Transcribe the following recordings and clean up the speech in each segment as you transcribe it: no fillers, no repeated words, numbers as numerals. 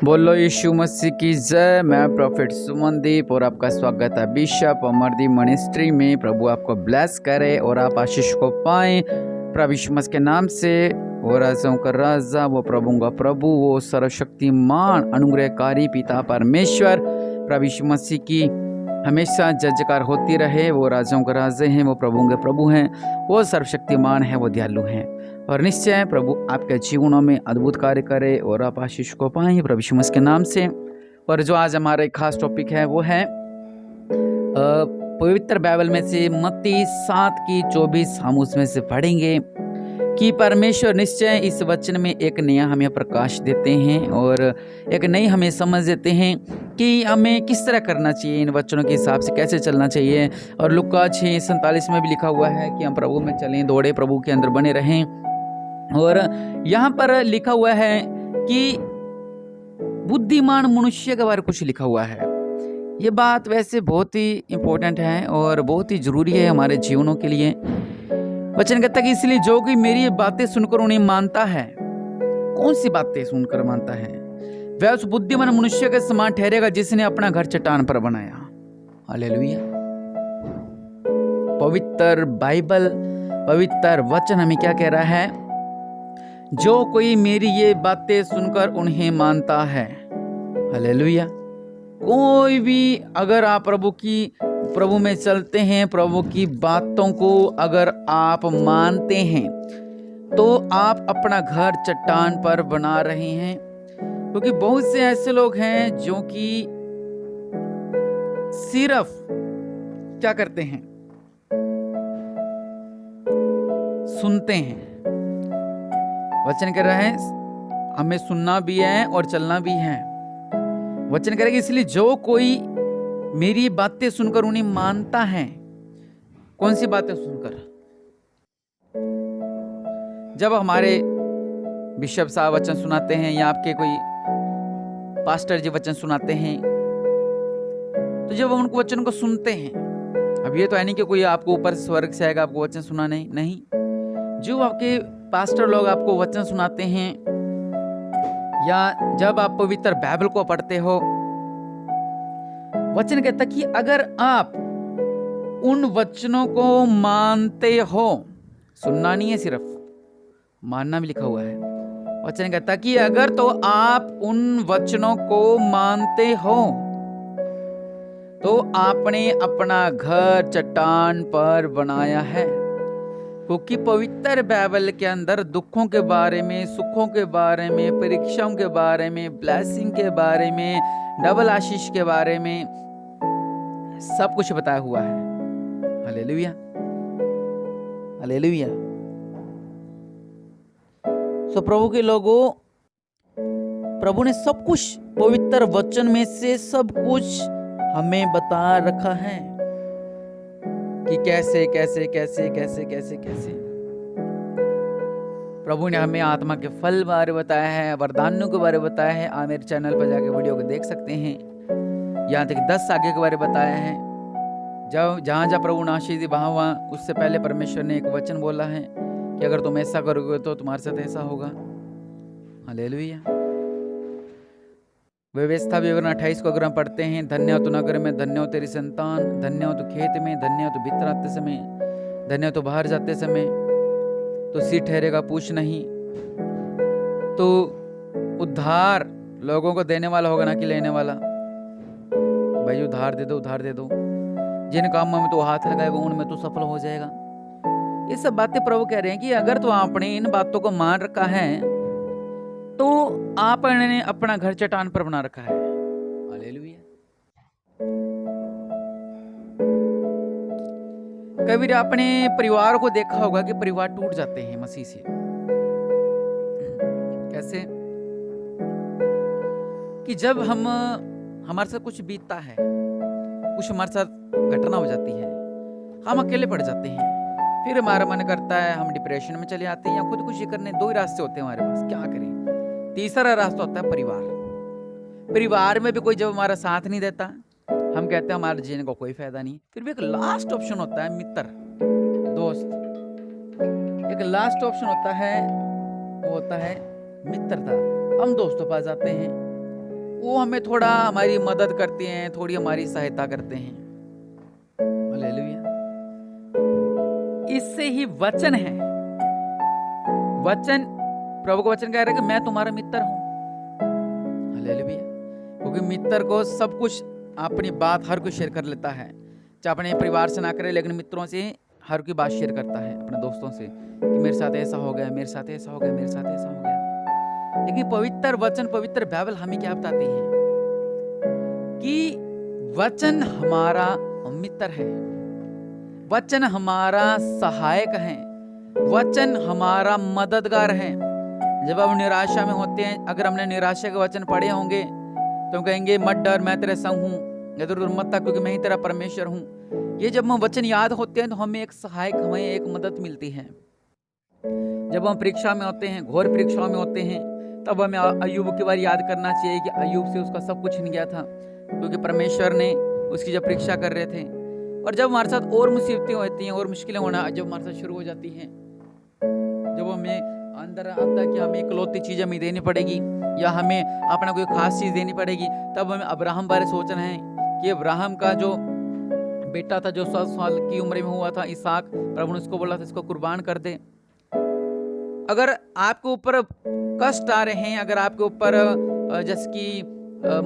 बोलो यीशु मसीह की जय। मैं प्रॉफिट सुमनदीप और आपका स्वागत है बिशप अमरदीप मिनिस्ट्री में। प्रभु आपको ब्लेस करे और आप आशीष को पाएं प्रभु यीशु मसीह के नाम से। वो राजाओं का राजा, वो प्रभु का प्रभु, वो सर्वशक्तिमान अनुग्रहकारी पिता परमेश्वर प्रभु यीशु मसीह की हमेशा जयकार होती रहे। वो राजाओं के राजे हैं, वो प्रभु के प्रभु हैं, वो सर्वशक्तिमान है, वो दयालु हैं। और निश्चय प्रभु आपके जीवनों में अद्भुत कार्य करे और आप आशीष को पाएं प्रभु यीशु मसीह के नाम से। और जो आज हमारा एक खास टॉपिक है वो है पवित्र बाइबल में से मत्ती 7:24 हम उसमें से पढ़ेंगे कि परमेश्वर निश्चय इस वचन में एक नया हमें प्रकाश देते हैं और एक नई हमें समझ देते हैं कि हमें किस तरह करना चाहिए, इन वचनों के हिसाब से कैसे चलना चाहिए। और लुका 6:47 में भी लिखा हुआ है कि हम प्रभु में चलें, दौड़े, प्रभु के अंदर बने रहें। और यहाँ पर लिखा हुआ है कि बुद्धिमान मनुष्य के बारे में कुछ लिखा हुआ है। ये बात वैसे बहुत ही इम्पोर्टेंट है और बहुत ही जरूरी है हमारे जीवनों के लिए। वचन कहता है कि इसलिए जो कोई मेरी ये बातें सुनकर उन्हें मानता है, कौन सी बातें सुनकर मानता है, वह उस बुद्धिमान मनुष्य के समान ठहरेगा जिसने अपना घर चट्टान पर बनाया। हालेलुया। पवित्र बाइबल, पवित्र वचन हमें क्या कह रहा है? जो कोई मेरी ये बातें सुनकर उन्हें मानता है। हालेलुया। कोई भी अगर आप प्रभु में चलते हैं, प्रभु की बातों को अगर आप मानते हैं तो आप अपना घर चट्टान पर बना रहे हैं। क्योंकि बहुत से ऐसे लोग हैं जो कि सिर्फ क्या करते हैं, सुनते हैं। वचन कह रहा है हमें सुनना भी है और चलना भी है। वचन कह रहा है इसलिए जो कोई मेरी बातें सुनकर उन्हें मानता है। कौन सी बातें सुनकर? जब हमारे बिशप साहब वचन सुनाते हैं या आपके कोई पास्टर जी वचन सुनाते हैं, तो जब हम उनको वचन को सुनते हैं, अब ये तो है नहीं कि कोई आपको ऊपर स्वर्ग से आएगा आपको वचन सुनाने, नहीं। जो आपके पास्टर लोग आपको वचन सुनाते हैं या जब आप पवित्र बाइबल को पढ़ते हो, वचन कहता कि अगर आप उन वचनों को मानते हो, सुनना नहीं है सिर्फ, मानना भी लिखा हुआ है। वचन कहता कि अगर तो आप उन वचनों को मानते हो तो आपने अपना घर चट्टान पर बनाया है। क्योंकि पवित्र बाइबल के अंदर दुखों के बारे में, सुखों के बारे में, परीक्षाओं के बारे में, ब्लेसिंग के बारे में, डबल आशीष के बारे में सब कुछ बताया हुआ है। Hallelujah, hallelujah. सो प्रभु के लोगों, प्रभु ने सब कुछ पवित्र वचन में से सब कुछ हमें बता रखा है कि कैसे कैसे कैसे कैसे कैसे कैसे प्रभु ने हमें आत्मा के फल बारे बताया है, वरदानों के बारे बताया है। आप मेरे चैनल पर जाके वीडियो को देख सकते हैं। यहाँ तक 10 आगे के बारे बताया है। जब जहाँ प्रभु ने आशीष दी वहाँ उससे पहले परमेश्वर ने एक वचन बोला है कि अगर तुम ऐसा करोगे तो तुम्हारे साथ ऐसा होगा। हालेलुया। व्यवस्था विवरण 28 को अगर हम पढ़ते हैं, धन्य हो तू नगर में, धन्य हो तेरी संतान, धन्य हो तू खेत में, धन्य हो तू भीतर आते समय, धन्य हो तू बाहर जाते समय, तो सिर ठहरेगा पूछ नहीं। तो उद्धार लोगों को देने वाला होगा, ना कि लेने वाला। भाई उधार दे दो, उधार दे दो। जिन कामों में तू हाथ लगाएगा उनमें तू सफल हो जाएगा। ये सब बातें प्रभु कह रहे हैं कि अगर तो आपने इन बातों को मान रखा है तो आपने अपना घर चट्टान पर बना रखा है। हालेलुया। कभी आपने परिवार को देखा होगा कि परिवार टूट जाते हैं मसीह से। कैसे? कि जब हमारे साथ कुछ बीतता है, कुछ हमारे साथ घटना हो जाती है, हम अकेले पड़ जाते हैं, फिर हमारा मन करता है हम डिप्रेशन में चले आते हैं या खुदकुशी करने। 2 ही रास्ते होते हैं हमारे पास, क्या करें। तीसरा रास्ता होता है परिवार। परिवार में भी कोई जब हमारा साथ नहीं देता, हम कहते हैं हमारे जीने का कोई फायदा नहीं। फिर भी एक लास्ट ऑप्शन होता है मित्र, दोस्त। एक लास्ट ऑप्शन होता है, वो होता है मित्रता। हम दोस्तों पास जाते हैं, वो हमें थोड़ा हमारी मदद करते हैं, थोड़ी हमारी सहायता करते हैं। हालेलुया। इससे ही वचन है, वचन प्रभु का वचन कह रहा है कि मैं तुम्हारा मित्र हूं। हालेलुया। क्योंकि मित्र को सब कुछ अपनी बात हर कोई शेयर कर लेता है, चाहे अपने परिवार से ना करे, लेकिन मित्रों से हर कोई बात शेयर करता है, अपने दोस्तों से, कि मेरे साथ ऐसा हो गया, मेरे साथ ऐसा हो गया, मेरे साथ ऐसा हो गया। लेकिन पवित्र वचन, पवित्र बाइबल हमें क्या बताती है कि वचन हमारा मित्र है, वचन हमारा सहायक है, वचन हमारा मददगार है। जब हम निराशा में होते हैं, अगर हमने निराशा के वचन पढ़े होंगे तो कहेंगे मत डर, मैं तेरे संग हूँ, इधर-उधर मत था क्योंकि मैं ही तेरा परमेश्वर हूँ। ये जब हम वचन याद होते हैं तो हमें एक सहायक, हमें एक मदद मिलती है। जब हम परीक्षा में होते हैं, घोर परीक्षाओं में होते हैं, तब हमें अय्यूब की बार याद करना चाहिए कि अय्यूब से उसका सब कुछ छिन गया था, क्योंकि परमेश्वर ने उसकी जब परीक्षा कर रहे थे। और जब हमारे साथ और मुसीबतें होती हैं और मुश्किलें होना जब हमारे साथ शुरू हो जाती हैं, जब हमें अंदर आता है कि हमें इकलौती चीज़ हमें देनी पड़ेगी या हमें अपना कोई खास चीज़ देनी पड़ेगी, तब हमें अब्राहम बारे सोचना है कि अब्राहम का जो बेटा था, जो 100 साल की उम्र में हुआ था, इसहाक, प्रभु ने उसको बोला था इसको कुर्बान कर दे। अगर आपके ऊपर कष्ट आ रहे हैं, अगर आपके ऊपर जैसे कि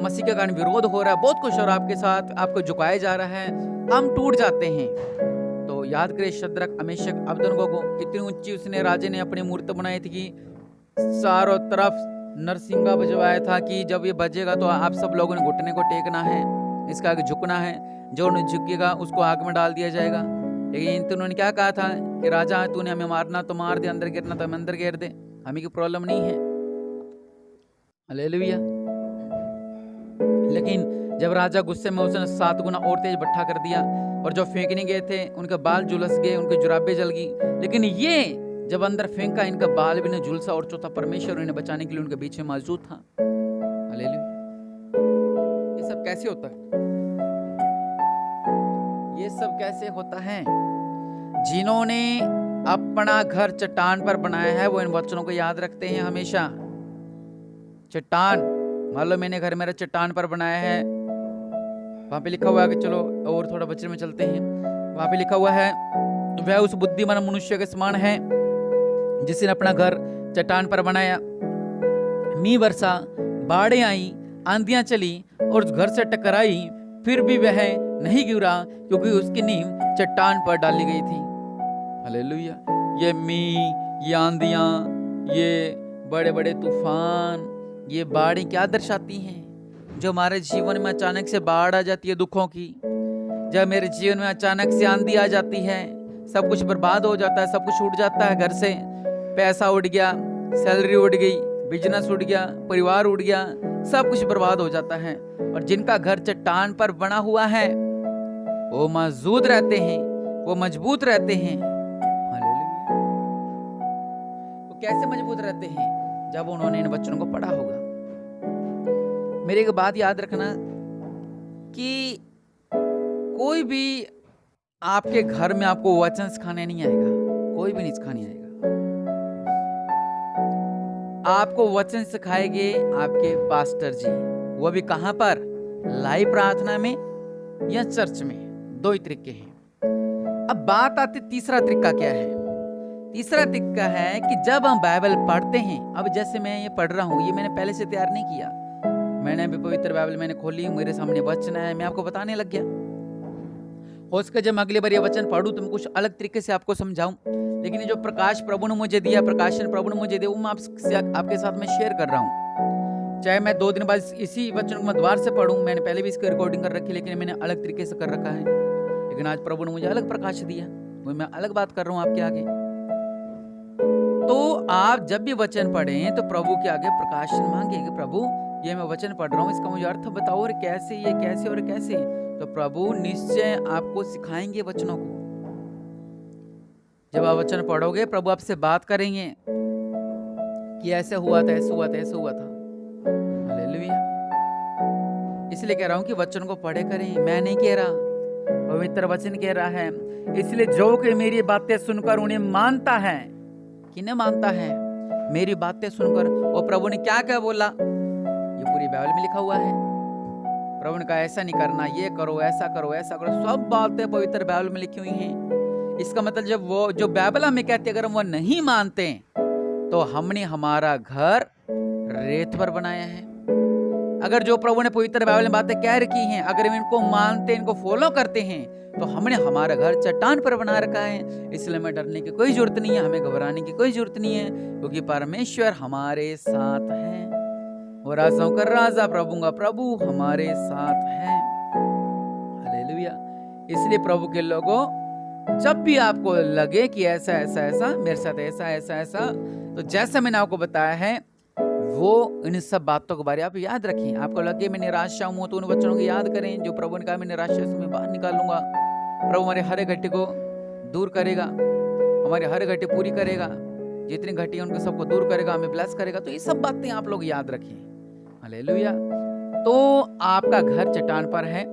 मसीह के कारण विरोध हो रहा है, बहुत कुछ और आपके साथ आपको झुकाया जा रहा है, हम टूट जाते हैं, तो याद करें शद्रक, मेशक, अबेदनगो को। इतनी ऊंची उसने राजे ने अपनी मूर्ति बनाई थी कि चारों तरफ नरसिंगा बजवाया था कि जब ये बजेगा तो आप सब लोगों ने घुटने को टेकना है, इसका आगे झुकना है, जो नहीं झुकेगा उसको आग में डाल दिया जाएगा। लेकिन उन्होंने क्या कहा था कि राजा तूने हमें मारना तो मार दे, अंदर गिरना तो हमें अंदर गिर दे, हमें की प्रॉब्लम नहीं है। हालेलुया। लेकिन जब राजा गुस्से में, उसने 7 गुना और तेज भट्ठा कर दिया, और जो फेंकने गए थे उनके बाल झुलस गए, उनके जुराबे जल गई। लेकिन ये जब अंदर फेंका, इनका बाल भी नहीं झुलसा, और चौथा परमेश्वर इन्हें बचाने के लिए उनके बीच में मौजूद था। हालेलुया। ये सब कैसे होता है? ये सब कैसे होता है? जिन्होंने अपना घर चट्टान पर बनाया है वो इन वचनों को याद रखते हैं हमेशा। चट्टान, मान लो मैंने घर मेरा चट्टान पर बनाया है, वहां पे लिखा हुआ है कि चलो और थोड़ा वचन में चलते हैं, वहां पे लिखा हुआ है वह उस बुद्धिमान मनुष्य के समान है जिसने अपना घर चट्टान पर बनाया। मींह बरसा, बाढ़ें आई, आंधियां चली और उस घर से टकराई, फिर भी वह नहीं गिरा क्योंकि उसकी नींव चट्टान पर डाली गई थी। हालेलुया। ये मींह, ये आंधियां, ये बड़े बड़े तूफान, ये बाढ़ें क्या दर्शाती हैं? जो हमारे जीवन में अचानक से बाढ़ आ जाती है दुखों की, जब मेरे जीवन में अचानक से आंधी आ जाती है, सब कुछ बर्बाद हो जाता है, सब कुछ उड़ जाता है, घर से पैसा उड़ गया, सैलरी उड़ गई, बिजनेस उड़ गया, परिवार उड़ गया, सब कुछ बर्बाद हो जाता है। और जिनका घर चट्टान पर बना हुआ है वो मजबूत रहते हैं, वो मजबूत रहते हैं। हालेलुया। वो कैसे मजबूत रहते हैं? जब उन्होंने इन वचनों को पढ़ा होगा। मेरी एक बात याद रखना कि कोई भी आपके घर में आपको वचन सिखाने नहीं आएगा, कोई भी नहीं सिखाने आएगा। आपको वचन सिखाएंगे आपके पास्टर जी, वो भी कहां पर? लाइव प्रार्थना में या चर्च में, 2 ही तरीके हैं। अब बात आती तीसरा तरीका क्या है? तीसरा तरीका है कि जब हम बाइबल पढ़ते हैं, अब जैसे मैं ये पढ़ रहा हूं, ये मैंने पहले से तैयार नहीं किया, मैंने भी पवित्र बाइबल मैंने खोली, मेरे सामने वचन है, मैं आपको बताने लग गया। हो सके जब अगली बार ये वचन पढ़ूं तो मैं कुछ अलग तरीके से आपको समझाऊं, लेकिन ये जो प्रकाश प्रभु ने मुझे दिया, प्रकाशन प्रभु ने मुझे दिया, वो मैं आपके साथ में शेयर कर रहा हूं। चाहे मैं 2 दिन बाद इसी वचन को मैं दोबारा से पढ़ूं, मैंने पहले भी इसकी रिकॉर्डिंग कर रखी, लेकिन मैंने अलग तरीके से कर रखा है। लेकिन आज प्रभु ने मुझे अलग प्रकाश दिया, वो मैं अलग बात कर रहा हूं आपके आगे। तो आप जब भी वचन पढ़ें तो प्रभु के आगे प्रकाशन मांगे कि प्रभु ये मैं वचन पढ़ रहा हूँ, इसका मुझे अर्थ बताओ, और कैसे, ये कैसे और कैसे। तो प्रभु निश्चय आपको सिखाएंगे वचनों को। जब आप वचन पढ़ोगे प्रभु आपसे बात करेंगे कि ऐसे हुआ था, ऐसे हुआ था, ऐसे हुआ था। हालेलुया। इसलिए कह रहा हूं कि वचन को पढ़े करें, मैं नहीं कह रहा, पवित्र वचन कह रहा है। इसलिए जो कि मेरी बातें सुनकर उन्हें मानता है, किन्हें मानता है? मेरी बातें सुनकर। और प्रभु ने क्या क्या बोला? ये पूरी बाइबल में लिखा हुआ है। प्रभु ने कहा ऐसा नहीं करना, ये करो, ऐसा करो, ऐसा करो, सब बातें पवित्र बाइबल में लिखी हुई हैं। इसका मतलब जब वो जो बाइबल हमें कहती है अगर हम वो नहीं मानते तो हमने हमारा घर रेत पर बनाया है। अगर जो प्रभु ने पवित्र बाइबल में बातें कह रखी हैं अगर हम इनको मानते, इनको फॉलो करते हैं तो हमने हमारा घर चट्टान पर बना रखा है। इसलिए हमें डरने की कोई जरूरत नहीं है, हमें घबराने की कोई जरूरत नहीं है, क्योंकि परमेश्वर हमारे साथ है। और राजाओं का राजा, प्रभु का प्रभु हमारे साथ है। हालेलुया। इसलिए प्रभु के लोगों, जब भी आपको लगे कि ऐसा ऐसा ऐसा मेरे साथ ऐसा ऐसा ऐसा, तो जैसा मैंने आपको बताया है वो इन सब बातों के बारे में आप याद रखें। आपको लगे मैं निराशा हूं तो उन वचनों को याद करें जो प्रभु ने कहा मैं निराशा से मैं बाहर निकालूंगा। प्रभु हमारे हर घटी को दूर करेगा, हमारी हर घटी पूरी करेगा, जितनी घटी है उनको सबको दूर करेगा, हमें ब्लेस करेगा। तो ये सब बातें आप लोग याद रखें। हालेलुया। तो आपका घर चट्टान पर है,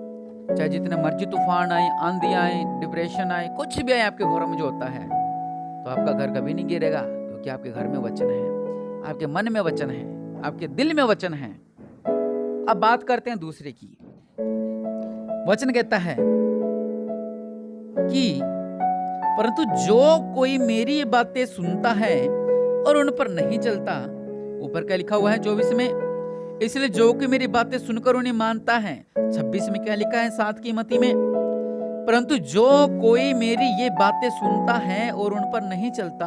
चाहे जितने मर्जी तूफान आए, आंधी आए, डिप्रेशन आए, कुछ भी आए आपके घरों में जो होता है, तो आपका घर कभी नहीं गिरेगा, क्योंकि आपके घर में वचन है, आपके मन में वचन है, आपके दिल में वचन है। अब बात करते हैं दूसरे की। वचन कहता है कि परंतु जो कोई मेरी बातें सुनता है और उन पर नहीं चलता, ऊपर क्या लिखा हुआ है 24 में, इसलिए जो कोई मेरी बातें सुनकर उन्हें मानता है। 26 में क्या लिखा है 7 की मती में, परंतु जो कोई मेरी ये बातें सुनता है और उन पर नहीं चलता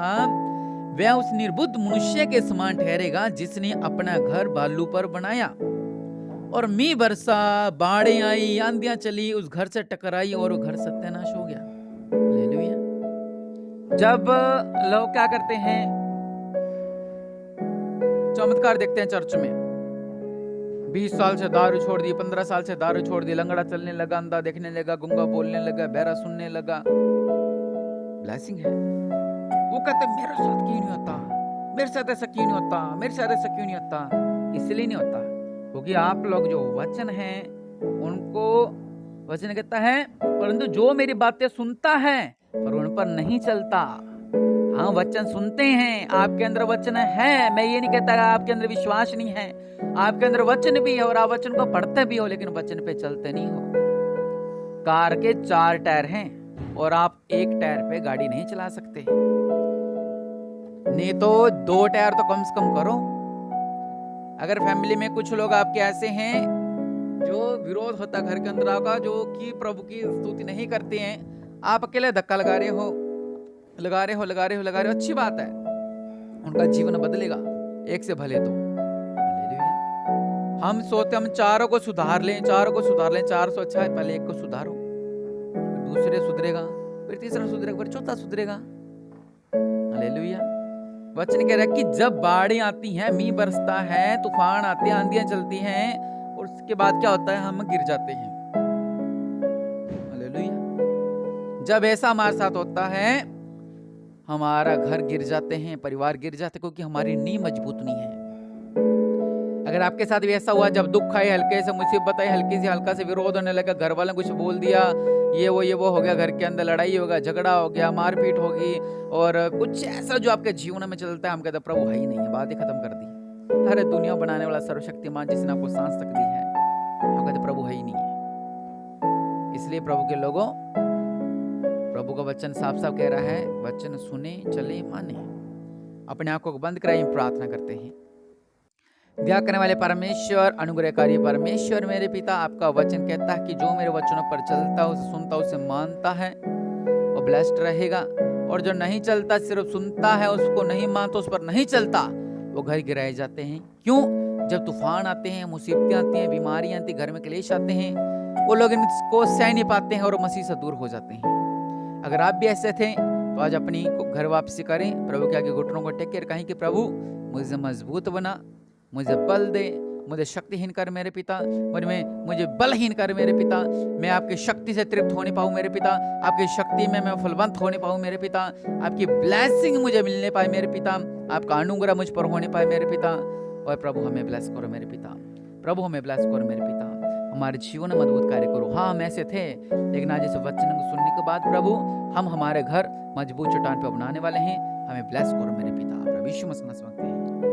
वह उस निर्बुद्ध मनुष्य के समान ठहरेगा जिसने अपना घर बालू पर बनाया और मींह बरसा, बाढ़ें आई, आंधियां चली, उस घर से टकराई और वो घर सत्यानाश हो गया। हालेलुया। जब लोग क्या करते हैं, चमत्कार देखते हैं चर्च में, 20 साल से दारू छोड़ दी, 15 साल से दारू छोड़ दी, लंगड़ा चलने लगा, अंधा देखने लगा, गूंगा बोलने लगा, बहरा सुनने लगा, ब्लेसिंग है। वो कहते मेरे साथ क्यों नहीं होता, मेरे साथ ऐसा क्यों नहीं होता, मेरे साथ ऐसा क्यों नहीं होता। इसलिए नहीं होता क्योंकि आप लोग जो वचन हैं उनको, वचन कहता है परंतु जो मेरी बातें सुनता है पर उन पर नहीं चलता। हाँ, वचन सुनते हैं, आपके अंदर वचन है, मैं ये नहीं कहता आपके अंदर विश्वास नहीं है, आपके अंदर वचन भी है और आप वचन को पढ़ते भी हो, लेकिन वचन पे चलते नहीं हो। कार के 4 टायर हैं और आप 1 टायर पे गाड़ी नहीं चला सकते, नहीं तो 2 टायर तो कम से कम करो। अगर फैमिली में कुछ लोग आपके ऐसे हैं जो विरोध होता घर के अंदर आपका, जो कि प्रभु की स्तुति नहीं करते हैं, आप अकेले धक्का लगा रहे हो, अच्छी बात है, उनका जीवन बदलेगा एक से भले तो। हम सोचते हम चारों को सुधार लें, 400 अच्छा है, पहले एक को सुधारो, फिर दूसरे सुधरेगा, फिर तीसरा सुधरेगा, फिर चौथा सुधरेगा। हालेलुया। वचन कह रहा है कि जब बाढ़ें आती हैं, मींह बरसता है, तूफान आते हैं, आंधियां चलती हैं, और उसके बाद क्या होता है, हम गिर जाते हैं। हालेलुया। जब ऐसा हमारे साथ होता है, हमारा घर गिर जाते हैं, परिवार गिर जाते हैं, क्योंकि हमारी नींव मजबूत नहीं है। अगर आपके साथ भी ऐसा हुआ, जब दुख आए, हल्के से मुसीबत आई, हल्का से विरोध होने लगा, घर वालों कुछ बोल दिया, ये वो हो गया, घर के अंदर लड़ाई होगा, झगड़ा हो गया, मारपीट होगी, और कुछ ऐसा जो आपके जीवन में चलता है, हम कहते हैं प्रभु है ही नहीं है, बात ही खत्म कर दी। हर दुनिया बनाने वाला सर्वशक्तिमान जिसने आपको सांस तक दी है, हम कहते प्रभु है ही नहीं है। इसलिए प्रभु के लोगों, प्रभु का वचन साफ साफ कह रहा है, वचन सुने, चले, माने। अपने आंखों को बंद कराएं, प्रार्थना करते हैं। दया करने वाले परमेश्वर, अनुग्रहकारी परमेश्वर, मेरे पिता, आपका वचन कहता है कि जो मेरे वचनों पर चलता, उसे सुनता, उसे मानता है, वो ब्लेस्ड रहेगा। और जो नहीं चलता, सिर्फ सुनता है, उसको नहीं मानता, उस पर नहीं चलता, वो घर गिराए जाते हैं। क्यों? जब तूफान आते हैं, मुसीबतें आती हैं, बीमारियां आती हैं, घर में क्लेश आते हैं, वो लोग इनको सह नहीं पाते हैं और मसीह से दूर हो जाते हैं। अगर आप भी ऐसे थे तो आज अपनी घर वापसी करें, प्रभु के आगे घुटनों को टेक कर कहें कि प्रभु मुझे मजबूत बना, मुझे बल दे, मुझे शक्तिहीन कर मेरे पिता, मुझे बलहीन कर मेरे पिता, मैं आपकी शक्ति से तृप्त होने पाऊँ मेरे पिता, आपकी शक्ति में मैं फलवंत होने पाऊँ मेरे पिता, आपकी ब्लेसिंग मुझे मिलने पाए मेरे पिता, आपका अनुग्रह मुझ पर होने पाए मेरे पिता। और प्रभु हमें ब्लेस करो मेरे पिता, प्रभु हमें ब्लेस करो मेरे पिता, हमारे जीवन में अद्भुत कार्य करो। हाँ, हम ऐसे थे, लेकिन आज इस वचन को सुनने के बाद प्रभु हम हमारे घर मजबूत चट्टान पर बनाने वाले हैं, हमें ब्लेस करो मेरे पिता। प्रभु यीशु मसीह में मांगते हैं।